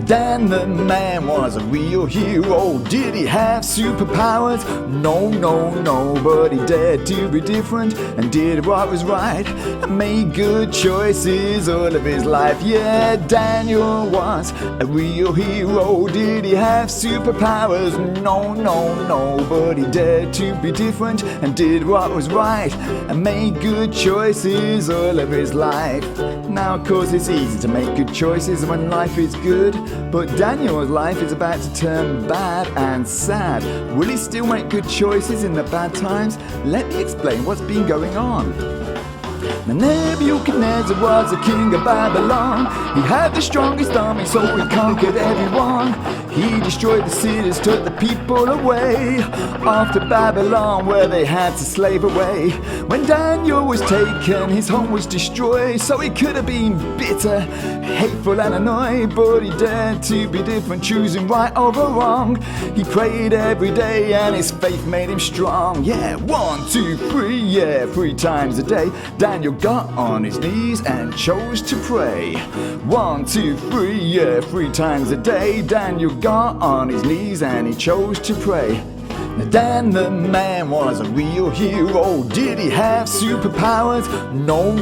Dan the man was a real hero. Did he have superpowers? No, but he dared to be different and did what was right and made good choices all of his life. Yeah, Daniel was a real hero. Did he have superpowers? No, but he dared to be different and did what was right and made good choices all of his life. Now, of course, it's easy to make good choices when life is good, but Daniel's life is about to turn bad and sad. Will he still make good choices in the bad times? Let me explain what's been going on. Now Nebuchadnezzar was the king of Babylon. He had the strongest army, so he conquered everyone. He destroyed the cities, took the people away off to Babylon, where they had to slave away. When Daniel was taken, his home was destroyed, so he could have been bitter, hateful and annoyed, but he dared to be different, choosing right over wrong. He prayed every day and his faith made him strong. Yeah, 1, 2, 3, yeah, 3 times a day Daniel got on his knees and chose to pray. 1, 2, 3, yeah, 3 times a day Daniel got on his knees and he chose to pray. Now Dan the man was a real hero. Did he have superpowers? No,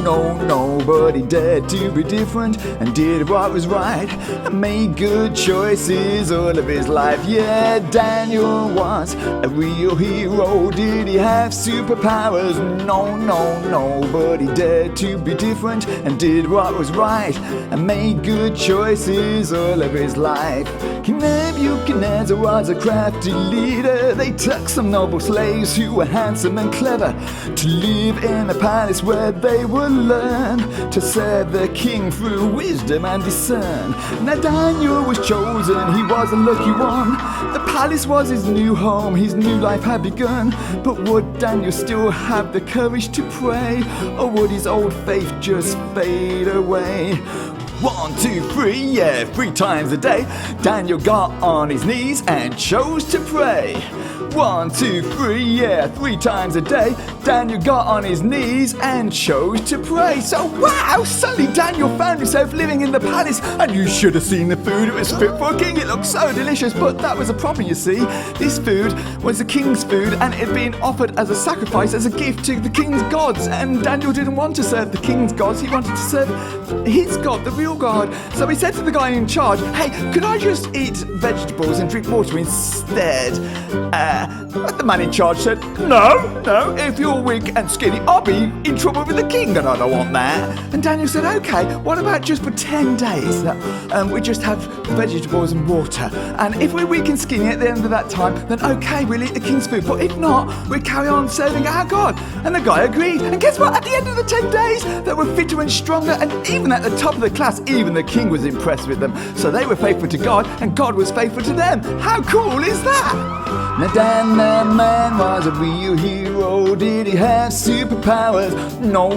but he dared to be different and did what was right and made good choices all of his life. Yeah, Daniel was a real hero. Did he have superpowers? No, but he dared to be different and did what was right and made good choices all of his life. King Nebuchadnezzar was a crafty leader. They took some noble slaves who were handsome and clever to live in a palace where they would learn to serve the king through wisdom and discern. Now Daniel was chosen, he was a lucky one. The palace was his new home, his new life had begun. But would Daniel still have the courage to pray, or would his old faith just fade away? 1, 2, 3, yeah, 3 times a day Daniel got on his knees and chose to pray. 1, 2, 3, yeah, 3 times a day Daniel got on his knees and chose to pray. So wow, suddenly Daniel found himself living in the palace, and you should have seen the food. It was fit for a king. It looked so delicious, but that was a problem, you see. This food was the king's food, and it had been offered as a sacrifice, as a gift to the king's gods. And Daniel didn't want to serve the king's gods, he wanted to serve his God, the real God. So he said to the guy in charge, hey, could I just eat vegetables and drink water instead? But the man in charge said, no, if you're weak and skinny, I'll be in trouble with the king, and I don't want that. And Daniel said, okay, what about just for 10 days that we just have vegetables and water, and if we're weak and skinny at the end of that time, then okay, we'll eat the king's food, but if not, we'll carry on serving our God. And the guy agreed, and guess what? At the end of the 10 days, they were fitter and stronger, and even at the top of the class, even the king was impressed with them. So they were faithful to God, and God was faithful to them. How cool is that? Now Dan the man was a real hero. Did he have superpowers? No,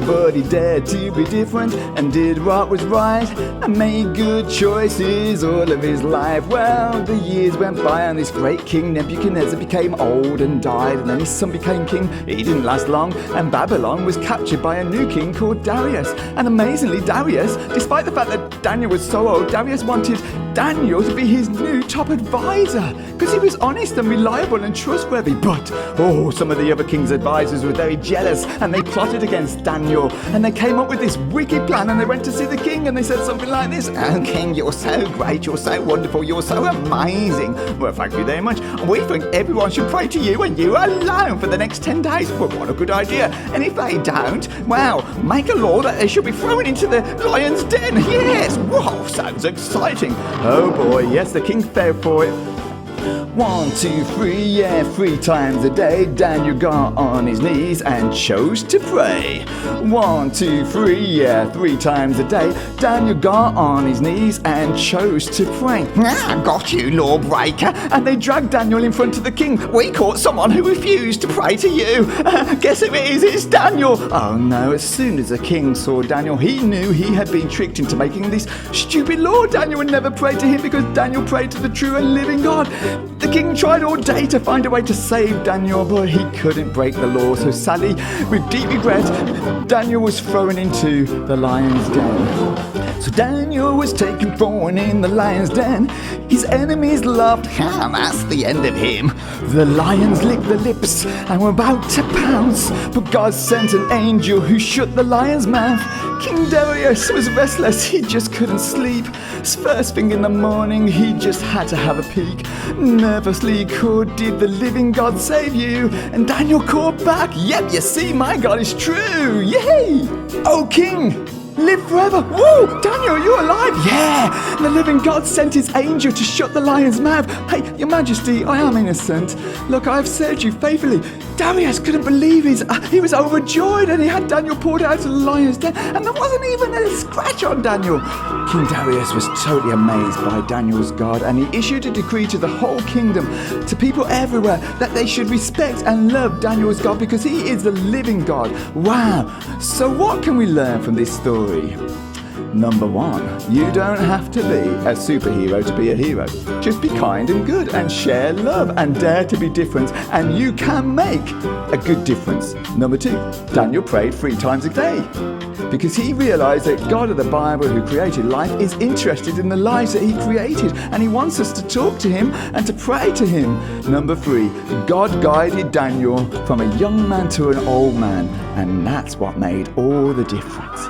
but he dared to be different and did what was right and made good choices all of his life. Well, the years went by and this great king Nebuchadnezzar became old and died, and then his son became king. He didn't last long, and Babylon was captured by a new king called Darius. And amazingly, Darius, despite the fact that Daniel was so old, Darius wanted Daniel to be his new top advisor because he was honest and reliable and trustworthy. But some of the other king's advisors were very jealous, and they plotted against Daniel, and they came up with this wicked plan, and they went to see the king, and they said something like this: oh king, you're so great, you're so wonderful, you're so amazing. Well, thank you very much. We think everyone should pray to you and you alone for the next 10 days. Well, what a good idea. And if they don't, well, make a law that they should be thrown into the lion's den. Yes, whoa, sounds exciting. Oh boy, yes, the king fell for it. 1, 2, 3, yeah, 3 times a day Daniel got on his knees and chose to pray. 1, 2, 3, yeah, 3 times a day Daniel got on his knees and chose to pray. I got you, lawbreaker. And they dragged Daniel in front of the king. We caught someone who refused to pray to you. Guess who it is? It's Daniel. Oh no, as soon as the king saw Daniel, he knew he had been tricked into making this stupid law. Daniel would never pray to him because Daniel prayed to the true and living God. The king tried all day to find a way to save Daniel, but he couldn't break the law. So sadly, with deep regret, Daniel was thrown into the lion's den. So Daniel was taken thrown in the lion's den. His enemies laughed, that's the end of him. The lions licked their lips and were about to pounce, but God sent an angel who shut the lion's mouth. King Darius was restless, he just couldn't sleep. First thing in the morning, he just had to have a peek. Nervously called, did the living God save you? And Daniel called back, yep, you see, my God is true. Yay! Oh, King! Live forever. Whoa, Daniel, you're alive. Yeah, the living God sent his angel to shut the lion's mouth. Hey, your majesty, I am innocent. Look, I have served you faithfully. Darius couldn't believe he was overjoyed, and he had Daniel poured out of the lion's den, and there wasn't even a scratch on Daniel. King Darius was totally amazed by Daniel's God, and he issued a decree to the whole kingdom, to people everywhere, that they should respect and love Daniel's God because he is the living God. Wow. So what can we learn from this story? Number 1, you don't have to be a superhero to be a hero. Just be kind and good and share love and dare to be different, and you can make a good difference. Number 2, Daniel prayed 3 times a day because he realized that God of the Bible, who created life, is interested in the lives that he created, and he wants us to talk to him and to pray to him. Number 3, God guided Daniel from a young man to an old man, and that's what made all the difference.